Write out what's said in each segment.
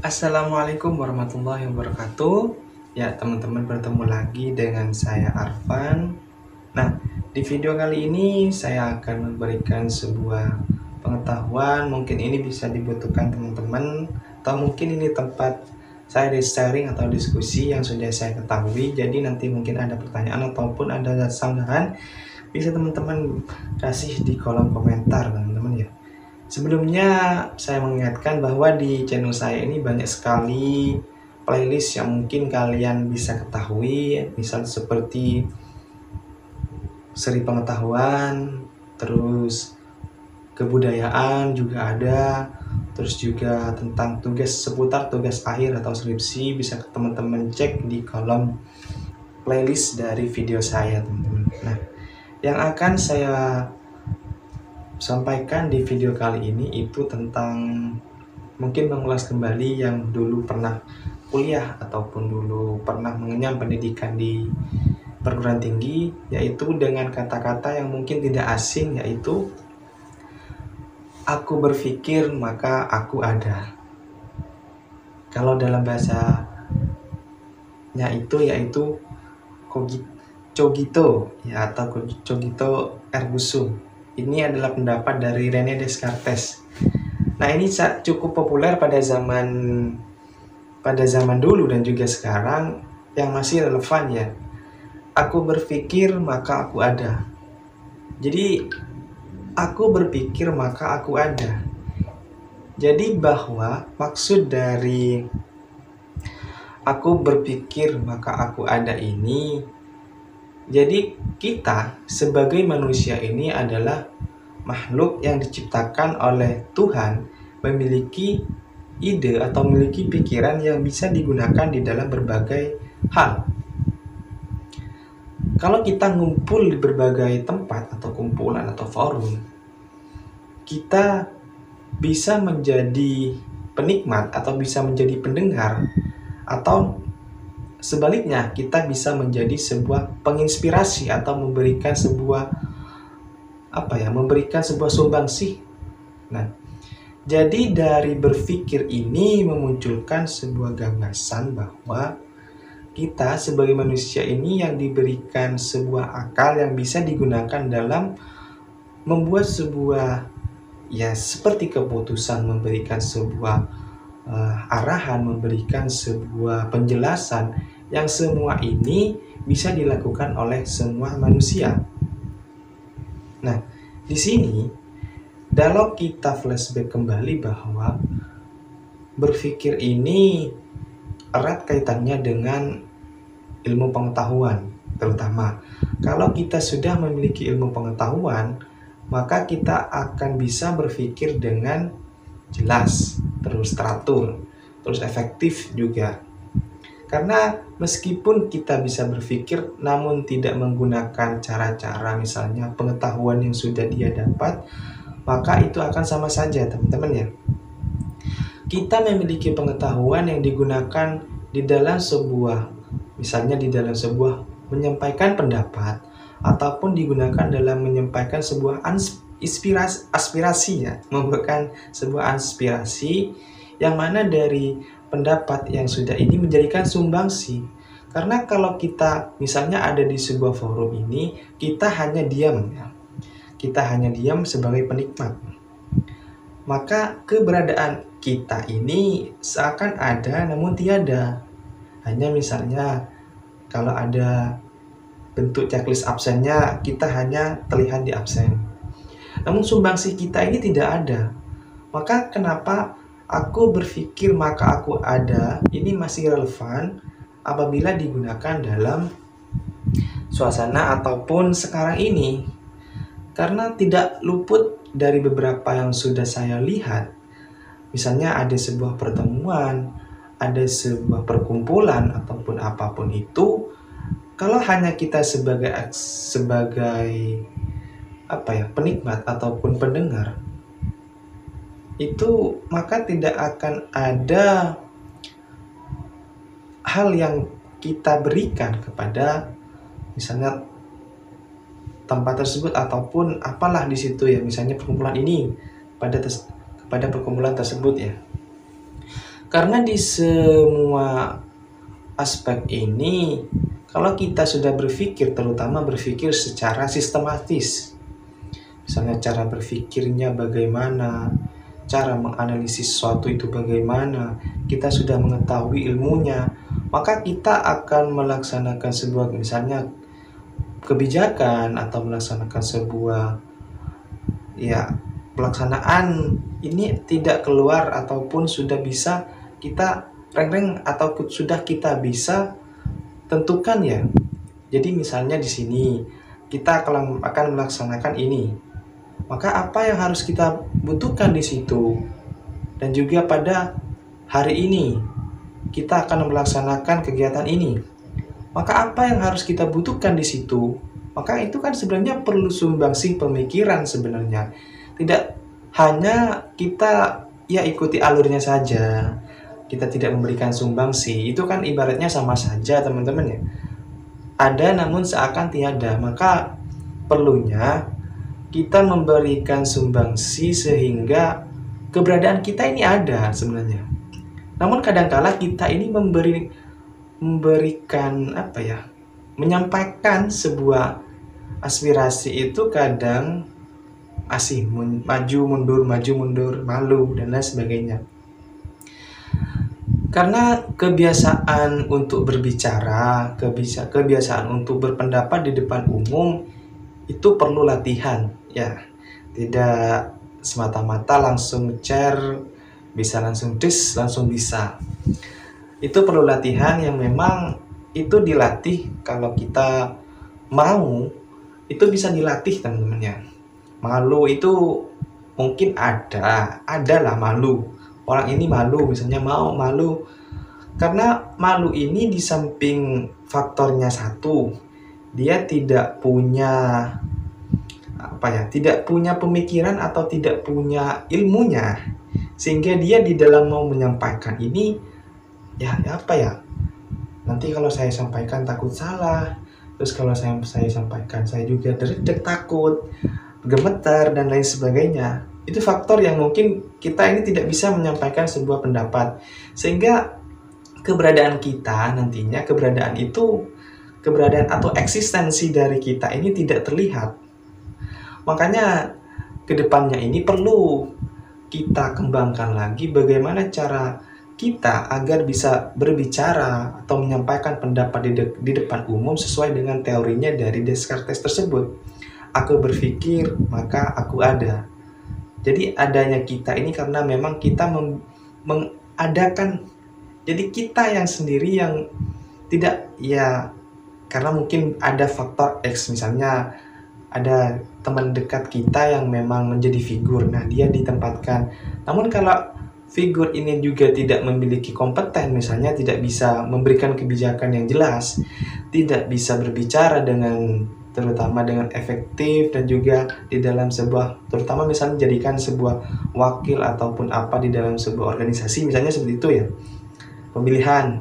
Assalamualaikum warahmatullahi wabarakatuh. Ya, teman-teman, bertemu lagi dengan saya Arfan. Nah, di video kali ini saya akan memberikan sebuah pengetahuan. Mungkin ini bisa dibutuhkan teman-teman, atau mungkin ini tempat saya sharing atau diskusi yang sudah saya ketahui. Jadi nanti mungkin ada pertanyaan ataupun ada sanggahan, bisa teman-teman kasih di kolom komentar, teman-teman ya. Sebelumnya saya mengingatkan bahwa di channel saya ini banyak sekali playlist yang mungkin kalian bisa ketahui, misal seperti seri pengetahuan, terus kebudayaan juga ada, terus juga tentang tugas seputar tugas akhir atau skripsi, bisa teman-teman cek di kolom playlist dari video saya, teman-teman. Nah, yang akan saya sampaikan di video kali ini itu tentang mungkin mengulas kembali yang dulu pernah kuliah ataupun dulu pernah mengenyam pendidikan di perguruan tinggi, yaitu dengan kata-kata yang mungkin tidak asing, yaitu aku berpikir maka aku ada. Kalau dalam bahasanya itu yaitu cogito ya, atau cogito ergo sum. Ini adalah pendapat dari René Descartes. Nah, ini cukup populer pada zaman dulu dan juga sekarang, yang masih relevan ya. Aku berpikir maka aku ada. Jadi aku berpikir maka aku ada. Jadi bahwa maksud dari aku berpikir maka aku ada ini, jadi kita sebagai manusia ini adalah makhluk yang diciptakan oleh Tuhan, memiliki ide atau memiliki pikiran yang bisa digunakan di dalam berbagai hal. Kalau kita ngumpul di berbagai tempat atau kumpulan atau forum, kita bisa menjadi penikmat atau bisa menjadi pendengar, atau sebaliknya kita bisa menjadi sebuah penginspirasi atau memberikan sebuah sumbangsih. Nah, jadi dari berpikir ini memunculkan sebuah gagasan bahwa kita sebagai manusia ini yang diberikan sebuah akal yang bisa digunakan dalam membuat sebuah seperti keputusan, memberikan sebuah arahan, memberikan sebuah penjelasan, yang semua ini bisa dilakukan oleh semua manusia. Nah, di sini kalau kita flashback kembali bahwa berpikir ini erat kaitannya dengan ilmu pengetahuan, terutama kalau kita sudah memiliki ilmu pengetahuan, maka kita akan bisa berpikir dengan jelas, terus teratur, terus efektif juga. Karena meskipun kita bisa berpikir namun tidak menggunakan cara-cara misalnya pengetahuan yang sudah dia dapat, maka itu akan sama saja, teman-teman ya. Kita memiliki pengetahuan yang digunakan di dalam sebuah, misalnya di dalam sebuah menyampaikan pendapat, ataupun digunakan dalam menyampaikan sebuah aspirasi ya, memberikan sebuah aspirasi yang mana dari pendapat yang sudah ini menjadikan sumbangsi. Karena kalau kita misalnya ada di sebuah forum ini, kita hanya diam ya. Kita hanya diam sebagai penikmat. Maka keberadaan kita ini seakan ada namun tiada. Hanya misalnya kalau ada bentuk checklist absennya, kita hanya terlihat di absen. Namun sumbangsi kita ini tidak ada. Maka kenapa aku berpikir maka aku ada ini masih relevan apabila digunakan dalam suasana ataupun sekarang ini. Karena tidak luput dari beberapa yang sudah saya lihat. Misalnya ada sebuah pertemuan, ada sebuah perkumpulan ataupun apapun itu, kalau hanya kita sebagai penikmat ataupun pendengar, itu maka tidak akan ada hal yang kita berikan kepada misalnya tempat tersebut ataupun apalah di situ ya, misalnya perkumpulan ini kepada perkumpulan tersebut ya. Karena di semua aspek ini, kalau kita sudah berpikir, terutama berpikir secara sistematis, misalnya cara berpikirnya bagaimana, cara menganalisis sesuatu itu bagaimana, kita sudah mengetahui ilmunya, maka kita akan melaksanakan sebuah misalnya kebijakan atau melaksanakan sebuah ya pelaksanaan ini tidak keluar ataupun sudah bisa kita reng-reng atau sudah kita bisa tentukan ya. Jadi misalnya di sini kita akan melaksanakan ini, maka apa yang harus kita butuhkan di situ, dan juga pada hari ini kita akan melaksanakan kegiatan ini, maka apa yang harus kita butuhkan di situ, maka itu kan sebenarnya perlu sumbangsih pemikiran sebenarnya. Tidak hanya kita ya ikuti alurnya saja, kita tidak memberikan sumbangsi, itu kan ibaratnya sama saja teman-teman ya. Ada namun seakan tiada, maka perlunya kita memberikan sumbangsi sehingga keberadaan kita ini ada sebenarnya. Namun kadangkala kita ini memberikan apa ya, menyampaikan sebuah aspirasi itu kadang masih maju mundur, malu dan lain sebagainya. Karena kebiasaan untuk berbicara, kebiasaan untuk berpendapat di depan umum itu perlu latihan ya. Tidak semata-mata langsung share, bisa langsung langsung bisa. Itu perlu latihan yang memang itu dilatih. Kalau kita mau, itu bisa dilatih teman-teman ya. Malu itu mungkin adalah malu. Orang ini malu, misalnya malu. Karena malu ini di samping faktornya satu, dia tidak punya tidak punya pemikiran atau tidak punya ilmunya, sehingga dia di dalam mau menyampaikan ini nanti kalau saya sampaikan takut salah, terus kalau saya sampaikan saya juga takut, gemetar dan lain sebagainya. Itu faktor yang mungkin kita ini tidak bisa menyampaikan sebuah pendapat, sehingga keberadaan kita nantinya, keberadaan atau eksistensi dari kita ini tidak terlihat. Makanya kedepannya ini perlu kita kembangkan lagi bagaimana cara kita agar bisa berbicara atau menyampaikan pendapat di depan umum sesuai dengan teorinya dari Descartes tersebut. Aku berpikir, maka aku ada. Jadi adanya kita ini karena memang kita mengadakan. Jadi kita yang sendiri yang tidak ya, karena mungkin ada faktor X, misalnya ada teman dekat kita yang memang menjadi figur, nah dia ditempatkan. Namun kalau figur ini juga tidak memiliki kompeten, misalnya tidak bisa memberikan kebijakan yang jelas, tidak bisa berbicara terutama dengan efektif, dan juga di dalam sebuah, terutama misalnya menjadikan sebuah wakil ataupun apa di dalam sebuah organisasi, misalnya seperti itu ya, pemilihan.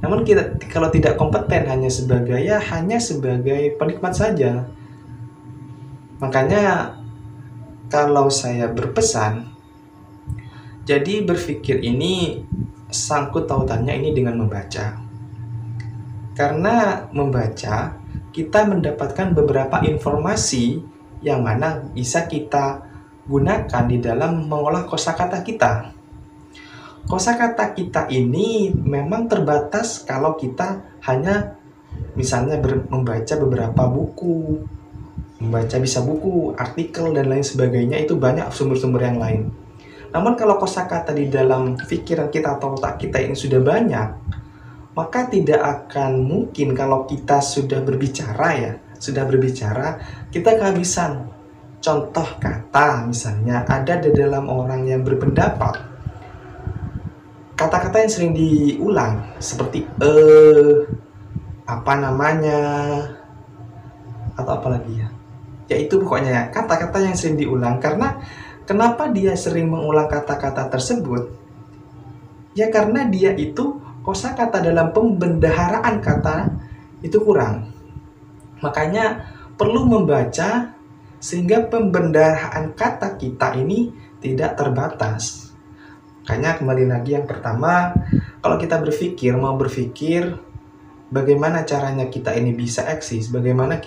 Namun kita kalau tidak kompeten, hanya sebagai penikmat saja. Makanya kalau saya berpesan, jadi berpikir ini sangkut tautannya ini dengan membaca. Karena membaca, kita mendapatkan beberapa informasi yang mana bisa kita gunakan di dalam mengolah kosakata kita. Kosakata kita ini memang terbatas kalau kita hanya misalnya membaca beberapa buku, bisa buku, artikel, dan lain sebagainya, itu banyak sumber-sumber yang lain. Namun kalau kosakata di dalam pikiran kita atau otak kita ini sudah banyak, maka tidak akan mungkin kalau kita sudah berbicara, kita kehabisan. Contoh kata misalnya ada di dalam orang yang berpendapat, kata-kata yang sering diulang seperti apa namanya, atau apa lagi ya, yaitu pokoknya kata-kata yang sering diulang. Karena kenapa dia sering mengulang kata-kata tersebut? Ya karena dia itu kosakata dalam pembendaharaan kata itu kurang. Makanya perlu membaca sehingga pembendaharaan kata kita ini tidak terbatas. Makanya kembali lagi yang pertama, kalau kita mau berpikir bagaimana caranya kita ini bisa eksis, bagaimana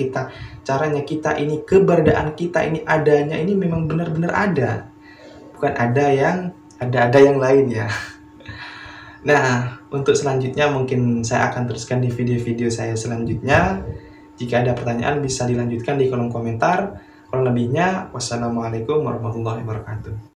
caranya kita ini, keberadaan kita ini adanya ini memang benar-benar ada. Bukan ada yang lain ya. Nah, untuk selanjutnya mungkin saya akan teruskan di video-video saya selanjutnya. Jika ada pertanyaan bisa dilanjutkan di kolom komentar. Kurang lebihnya, wassalamualaikum warahmatullahi wabarakatuh.